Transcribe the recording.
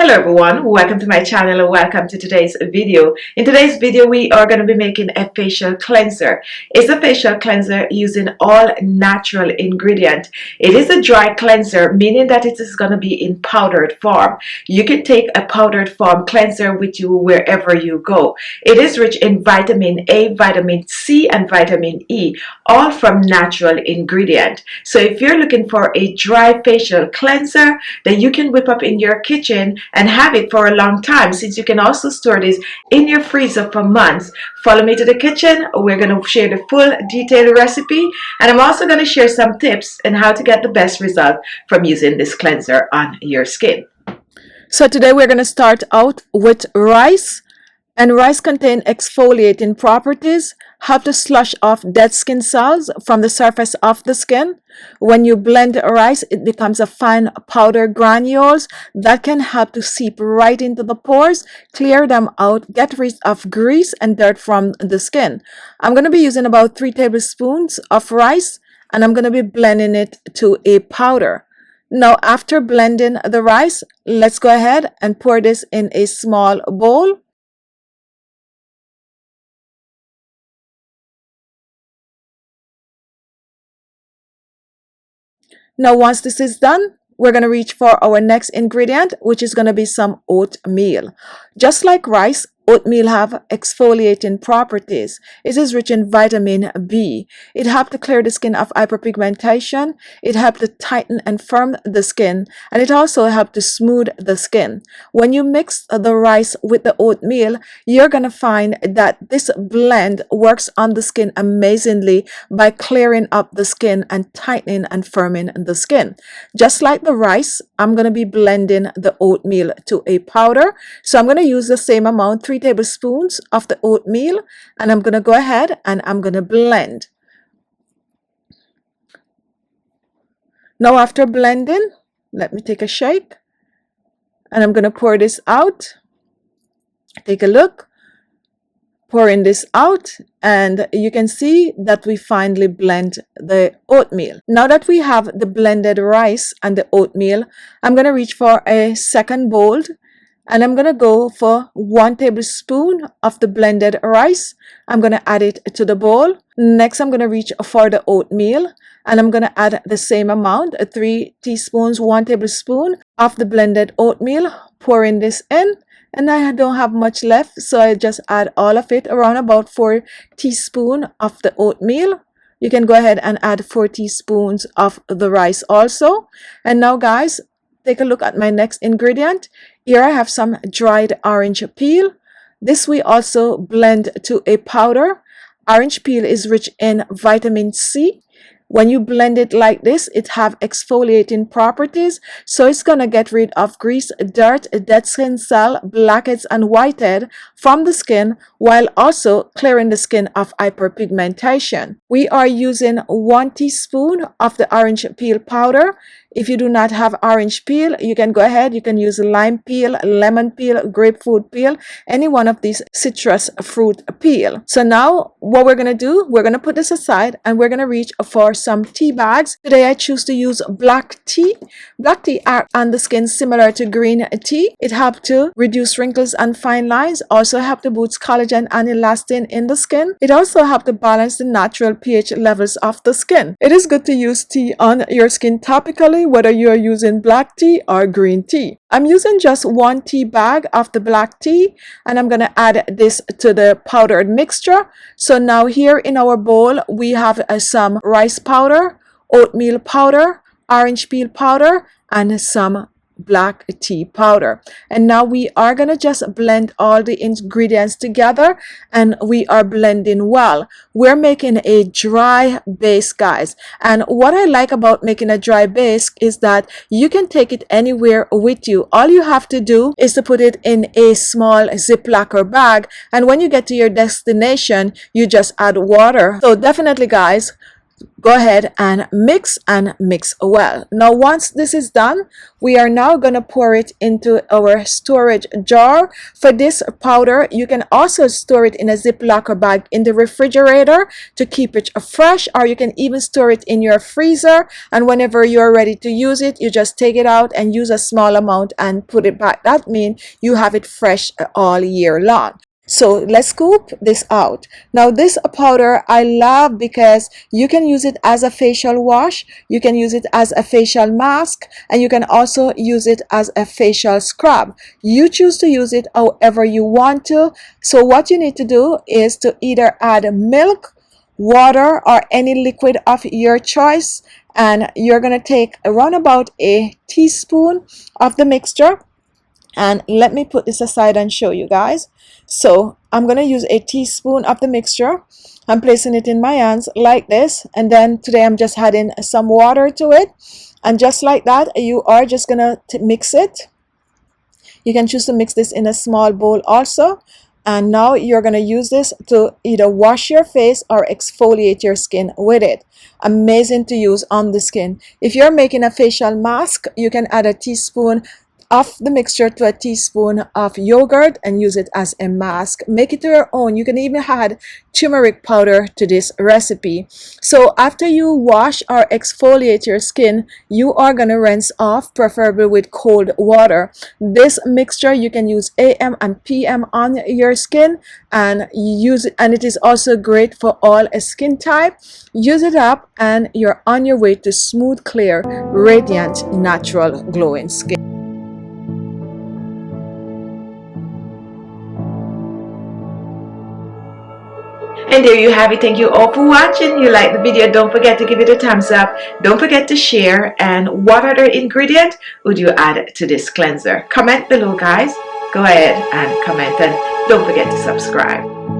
Hello everyone, welcome to my channel and welcome to today's video. In today's video we are going to be making a facial cleanser. It's a facial cleanser using all natural ingredient. It is a dry cleanser, meaning that it is going to be in powdered form. You can take a powdered form cleanser with you wherever you go. It is rich in vitamin A, vitamin C and vitamin E, all from natural ingredient. So if you're looking for a dry facial cleanser that you can whip up in your kitchen and have it for a long time, since you can also store this in your freezer for months. Follow me to the kitchen. We're going to share the full detailed recipe, and I'm also going to share some tips on how to get the best result from using this cleanser on your skin. So today we're going to start out with rice. And rice contains exfoliating properties, help to slush off dead skin cells from the surface of the skin. When you blend rice, it becomes a fine powder granules that can help to seep right into the pores, clear them out, get rid of grease and dirt from the skin. I'm going to be using about 3 tablespoons of rice, and I'm going to be blending it to a powder. Now, after blending the rice, let's go ahead and pour this in a small bowl. Now, once this is done, we're going to reach for our next ingredient, which is going to be some oatmeal. Just like rice, oatmeal have exfoliating properties. It is rich in vitamin B. It helps to clear the skin of hyperpigmentation. It helps to tighten and firm the skin, and it also helps to smooth the skin. When you mix the rice with the oatmeal, you're going to find that this blend works on the skin amazingly by clearing up the skin and tightening and firming the skin. Just like the rice, I'm going to be blending the oatmeal to a powder. So I'm going to use the same amount, 3 tablespoons of the oatmeal, and I'm going to go ahead and I'm going to blend. Now, after blending, let me take a shake, and I'm going to pour this out. Take a look, pouring this out, and you can see that we finally blend the oatmeal. Now that we have the blended rice and the oatmeal, I'm going to reach for a second bowl, and I'm going to go for 1 tablespoon of the blended rice. I'm going to add it to the bowl. Next, I'm going to reach for the oatmeal, and I'm going to add the same amount, 3 teaspoons, 1 tablespoon of the blended oatmeal, pouring this in. And I don't have much left, so I just add all of it, around about 4 teaspoons of the oatmeal. You can go ahead and add 4 teaspoons of the rice also. And now, guys, take a look at my next ingredient. Here I have some dried orange peel. This we also blend to a powder. Orange peel is rich in vitamin C. When you blend it like this, it have exfoliating properties, so it's going to get rid of grease, dirt, dead skin cell, blackheads and whitehead from the skin, while also clearing the skin of hyperpigmentation. We are using 1 teaspoon of the orange peel powder. If you do not have orange peel, you can go ahead, you can use lime peel, lemon peel, grapefruit peel, any one of these citrus fruit peel. So now what we're going to do, we're going to put this aside, and we're going to reach for some tea bags. Today I choose to use black tea. Black tea acts on the skin similar to green tea. It helps to reduce wrinkles and fine lines, also help to boost collagen and elastin in the skin. It also helps to balance the natural pH levels of the skin. It is good to use tea on your skin topically, whether you are using black tea or green tea. I'm using just 1 tea bag of the black tea, and I'm going to add this to the powdered mixture. So now here in our bowl, we have some rice powder, oatmeal powder, orange peel powder, and some black tea powder. And now we are going to just blend all the ingredients together, and we are blending well. We're making a dry base, guys, and what I like about making a dry base is that you can take it anywhere with you. All you have to do is to put it in a small Ziploc bag, and when you get to your destination, you just add water. So definitely, guys, go ahead and mix well. Now once this is done, we are now going to pour it into our storage jar. For this powder, you can also store it in a Ziploc bag in the refrigerator to keep it fresh, or you can even store it in your freezer, and whenever you're ready to use it, you just take it out and use a small amount and put it back. That means you have it fresh all year long. So let's scoop this out. Now this powder I love because you can use it as a facial wash, you can use it as a facial mask, and you can also use it as a facial scrub. You choose to use it however you want to. So what you need to do is to either add milk, water, or any liquid of your choice, and you're going to take around about a teaspoon of the mixture. And let me put this aside and show you guys. So I'm going to use a teaspoon of the mixture. I'm placing it in my hands like this, and then today I'm just adding some water to it, and just like that you are just gonna mix it. You can choose to mix this in a small bowl also, and now you're going to use this to either wash your face or exfoliate your skin with it. Amazing to use on the skin. If you're making a facial mask, you can add a teaspoon of the mixture to a teaspoon of yogurt and use it as a mask. Make it your own. You can even add turmeric powder to this recipe. So after you wash or exfoliate your skin, you are going to rinse off, preferably with cold water. This mixture you can use AM and PM on your skin and use it, and it is also great for all skin type. Use it up and you're on your way to smooth, clear, radiant, natural, glowing skin. And there you have it. Thank you all for watching. You like the video, don't forget to give it a thumbs up. Don't forget to share. And what other ingredient would you add to this cleanser? Comment below, guys. Go ahead and comment, and don't forget to subscribe.